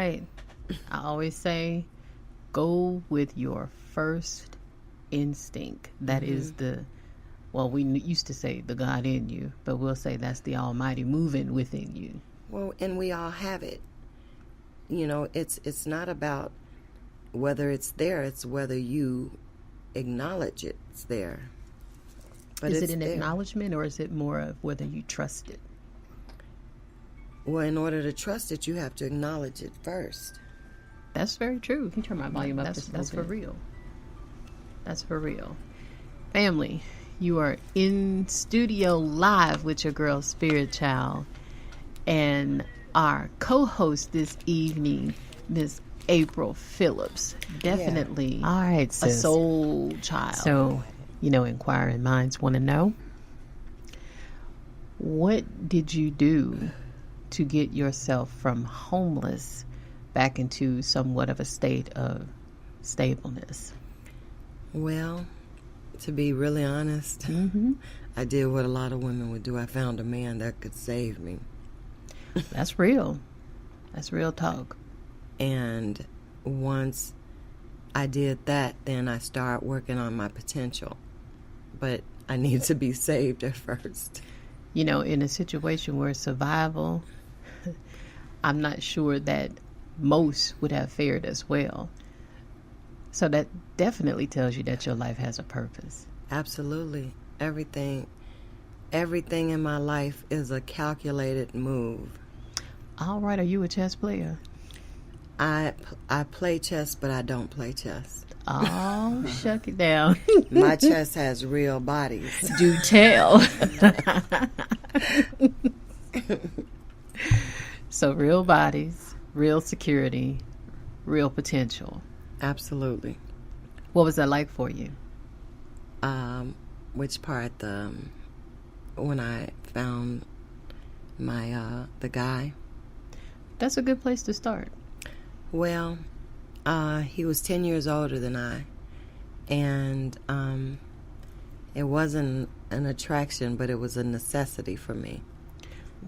right. I always say, go with your first instinct. That is we used to say the God in you, but we'll say that's the Almighty moving within you. Well, and we all have it. You know, it's not about whether it's there, it's whether you acknowledge it's there. But is it's it an there. acknowledgement, or is it more of whether you trust it? Well, in order to trust it, you have to acknowledge it first. That's very true. Can you turn my volume up? That's for real. That's for real. Family, you are in studio live with your girl Spirit Child, and our co-host this evening, Miss April Phillips. Definitely All right, sis. a soul child. So, inquiring minds want to know, what did you do to get yourself from homeless back into somewhat of a state of stableness? Well, to be really honest, I did what a lot of women would do. I found a man that could save me. That's real. That's real talk. And once I did that, then I started working on my potential. But I need to be saved at first. In a situation where survival, I'm not sure that most would have fared as well. So that definitely tells you that your life has a purpose. Absolutely. Everything in my life is a calculated move. All right, are you a chess player? I play chess, but I don't play chess. Oh, shuck it down. My chess has real bodies. Do tell. So real bodies, real security, real potential. Absolutely. What was that like for you? Which part? When I found my the guy. That's a good place to start. Well, he was 10 years older than I, and it wasn't an attraction, but it was a necessity for me.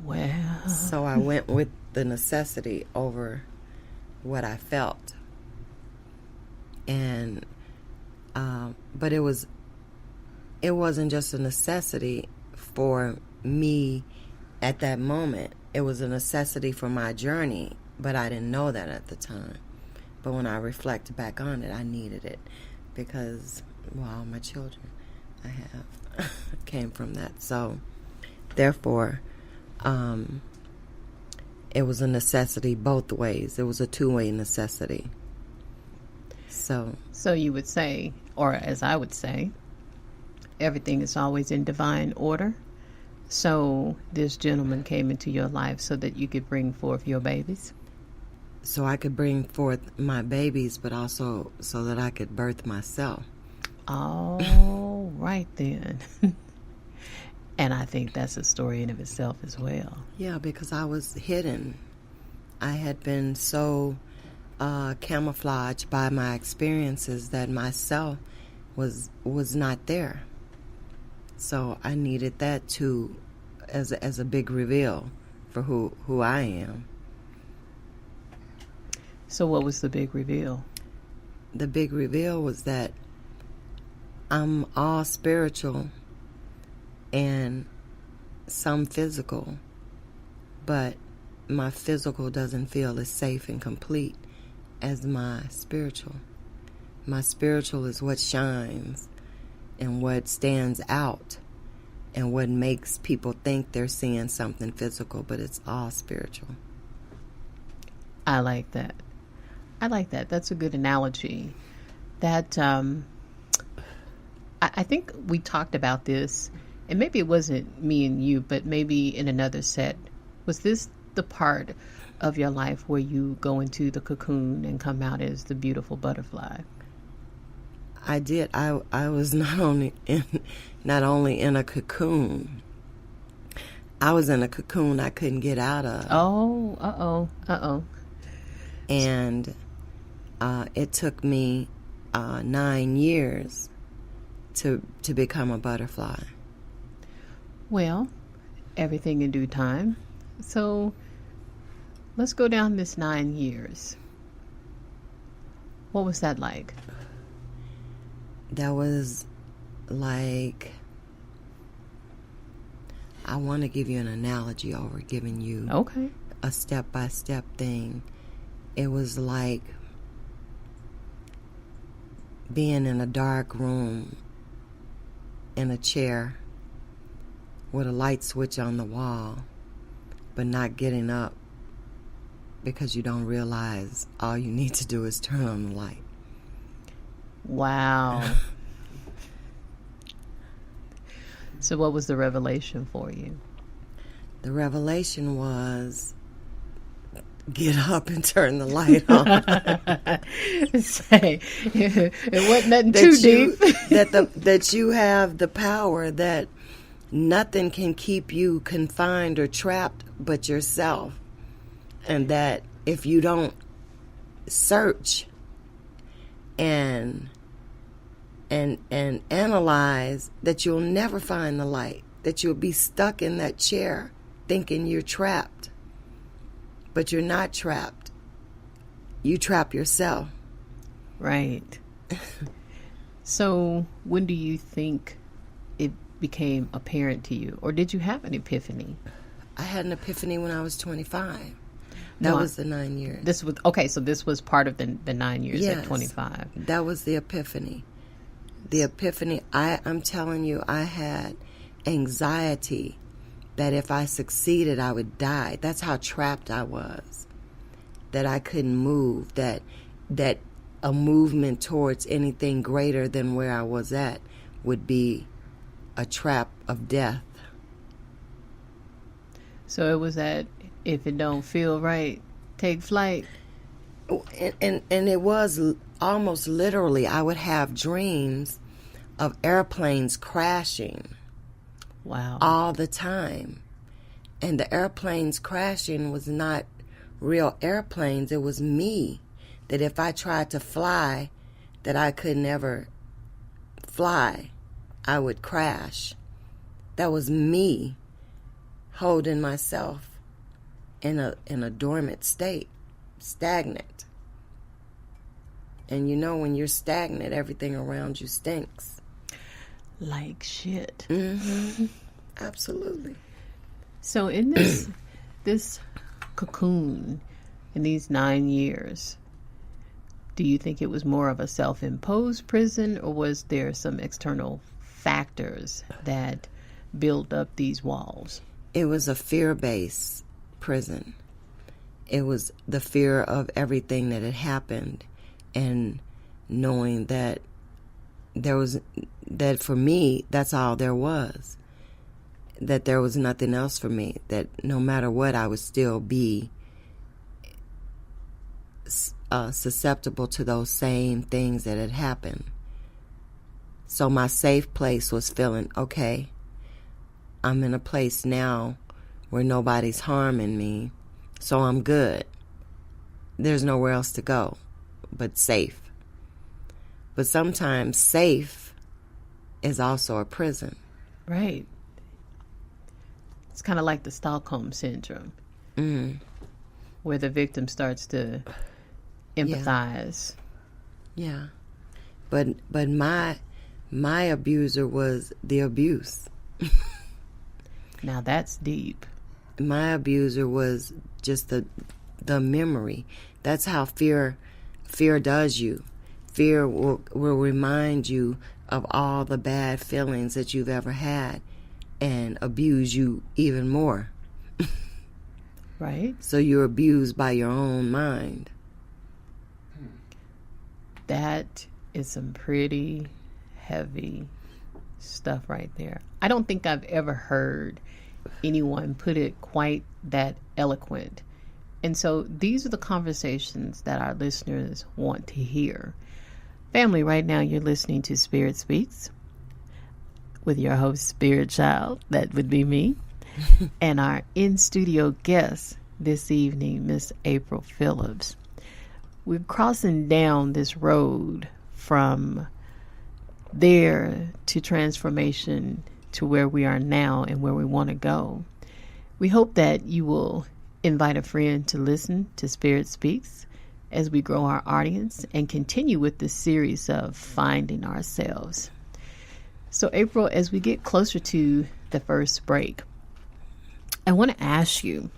Well, So I went with the necessity over what I felt. And but it wasn't just a necessity for me at that moment. It was a necessity for my journey, but I didn't know that at the time. But when I reflect back on it, I needed it because, well, my children I have came from that. So therefore, it was a necessity both ways. It was a two-way necessity. So you would say, or as I would say, everything is always in divine order. So this gentleman came into your life so that you could bring forth your babies? So I could bring forth my babies, but also so that I could birth myself. Oh, right then. And I think that's a story in of itself as well. Yeah, because I was hidden. I had been so camouflaged by my experiences that myself was not there. So I needed that too, as a big reveal for who I am. So what was the big reveal? The big reveal was that I'm all spiritual and some physical, but my physical doesn't feel as safe and complete as my spiritual. My spiritual is what shines and what stands out and what makes people think they're seeing something physical, but it's all spiritual. I like that. That's a good analogy. That I think we talked about this, and maybe it wasn't me and you, but maybe in another set. Was this the part of your life where you go into the cocoon and come out as the beautiful butterfly? I did. I was not only in a cocoon. I was in a cocoon I couldn't get out of. Oh, And it took me 9 years to become a butterfly. Well, everything in due time. So Let's go down this 9 years. What was that like? That was like, I want to give you an analogy over giving you a step-by-step thing. It was like being in a dark room in a chair with a light switch on the wall, but not getting up because you don't realize all you need to do is turn on the light. Wow. So what was the revelation for you? The revelation was, get up and turn the light on. Say, it wasn't nothing too deep. That you have the power, that nothing can keep you confined or trapped but yourself. And that if you don't search and analyze, that you'll never find the light, that you'll be stuck in that chair thinking you're trapped. But you're not trapped. You trap yourself. Right. So when do you think it became apparent to you? Or did you have an epiphany? I had an epiphany when I was 25. That was the 9 years. So this was part of the 9 years at 25. That was the epiphany. The epiphany, I'm telling you, I had anxiety that if I succeeded, I would die. That's how trapped I was. That I couldn't move. That a movement towards anything greater than where I was at would be a trap of death. So it was that if it don't feel right, take flight. And it was almost literally, I would have dreams of airplanes crashing. Wow. All the time. And the airplanes crashing was not real airplanes. It was me. That if I tried to fly, that I could never fly. I would crash. That was me holding myself in a dormant state, stagnant. And you know, when you're stagnant, everything around you stinks. Like shit. Mm-hmm. Absolutely. So in this cocoon, in these 9 years, do you think it was more of a self-imposed prison, or was there some external factors that built up these walls? It was a fear-based prison. It was the fear of everything that had happened, and knowing that for me, that's all there was. That there was nothing else for me. That no matter what, I would still be susceptible to those same things that had happened. So my safe place was feeling, okay, I'm in a place now where nobody's harming me, so I'm good. There's nowhere else to go but safe. But sometimes safe is also a prison. Right. It's kind of like the Stockholm Syndrome, where the victim starts to empathize. Yeah. But my abuser was the abuse. Now that's deep. My abuser was just the memory. That's how fear does you. Fear will remind you of all the bad feelings that you've ever had and abuse you even more. Right? So you're abused by your own mind. That is some pretty heavy stuff right there. I don't think I've ever heard anyone put it quite that eloquent. And so these are the conversations that our listeners want to hear. Family, right now you're listening to Spirit Speaks with your host, Spirit Child. That would be me. And our in-studio guest this evening, Miss April Phillips. We're crossing down this road from there to transformation to where we are now and where we want to go. We hope that you will Invite a friend to listen to Spirit Speaks as we grow our audience and continue with this series of finding ourselves. So, April, as we get closer to the first break, I want to ask you,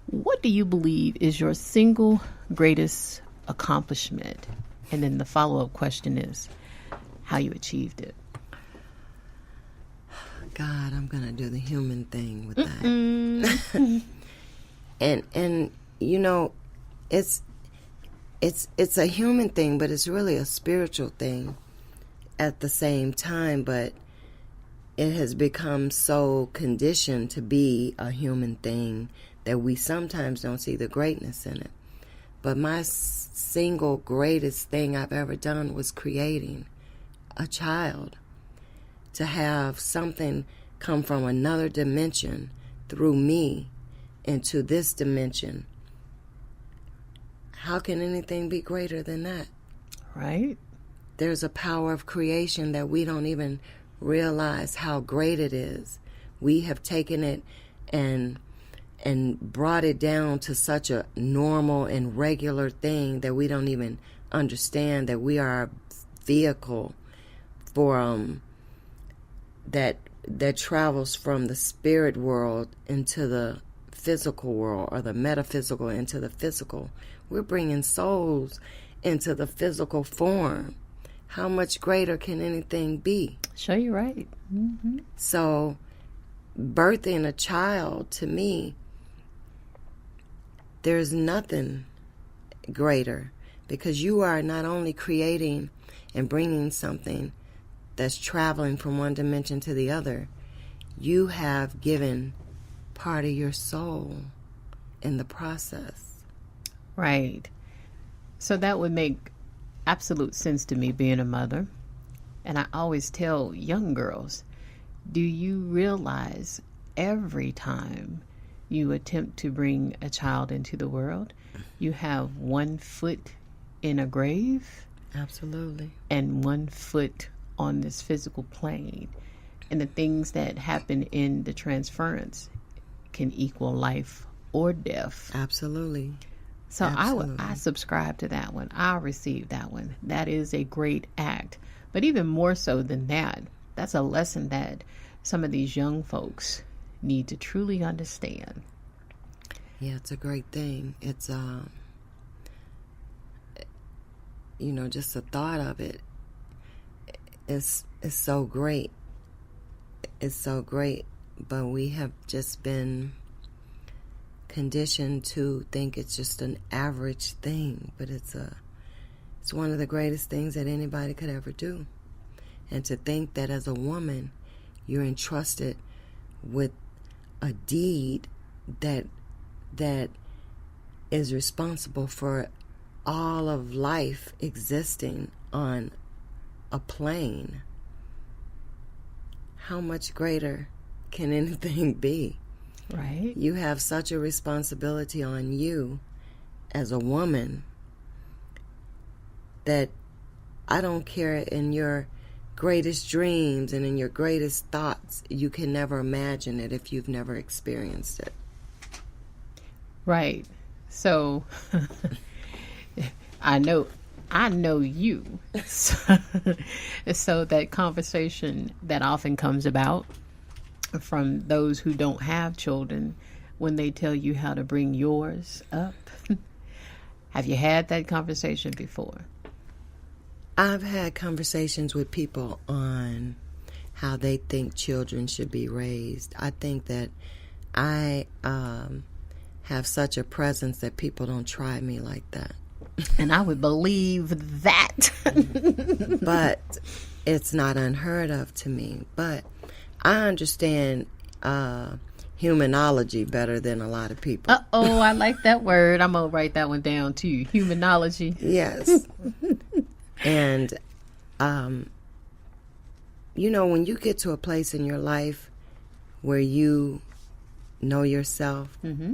what do you believe is your single greatest accomplishment? And then the follow-up question is how you achieved it. God, I'm going to do the human thing with that. and you know, it's a human thing, but it's really a spiritual thing at the same time, but it has become so conditioned to be a human thing that we sometimes don't see the greatness in it. But my single greatest thing I've ever done was creating a child. To have something come from another dimension through me into this dimension. How can anything be greater than that? Right. There's a power of creation that we don't even realize how great it is. We have taken it and brought it down to such a normal and regular thing that we don't even understand that we are a vehicle for that travels from the spirit world into the physical world, or the metaphysical into the physical. We're bringing souls into the physical form. How much greater can anything be? Sure, you're right. Mm-hmm. So, birthing a child, to me, there's nothing greater, because you are not only creating and bringing something that's traveling from one dimension to the other, you have given part of your soul in the process. Right. So that would make absolute sense to me, being a mother. And I always tell young girls, do you realize every time you attempt to bring a child into the world, you have 1 foot in a grave? Absolutely. And 1 foot on this physical plane, and the things that happen in the transference can equal life or death. Absolutely. So Absolutely. I subscribe to that one. I receive that one. That is a great act. But even more so than that, that's a lesson that some of these young folks need to truly understand. Yeah, it's a great thing. It's just the thought of it is so great. It's so great, but we have just been conditioned to think it's just an average thing, but it's one of the greatest things that anybody could ever do. And to think that as a woman, you're entrusted with a deed that is responsible for all of life existing on a plane. How much greater can anything be? Right. You have such a responsibility on you as a woman that I don't care, in your greatest dreams and in your greatest thoughts, you can never imagine it if you've never experienced it. Right. So I know you. So that conversation that often comes about from those who don't have children, when they tell you how to bring yours up. Have you had that conversation before? I've had conversations with people on how they think children should be raised. I think that I have such a presence that people don't try me like that. And I would believe that. But it's not unheard of to me. But I understand humanology better than a lot of people. Uh-oh, I like that word. I'm going to write that one down too. Humanology. Yes. And, when you get to a place in your life where you know yourself, Mm-hmm.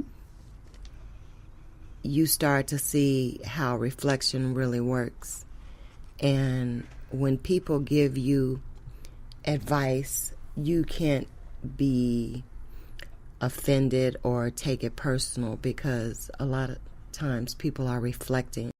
you start to see how reflection really works. And when people give you advice, you can't be offended or take it personal, because a lot of times people are reflecting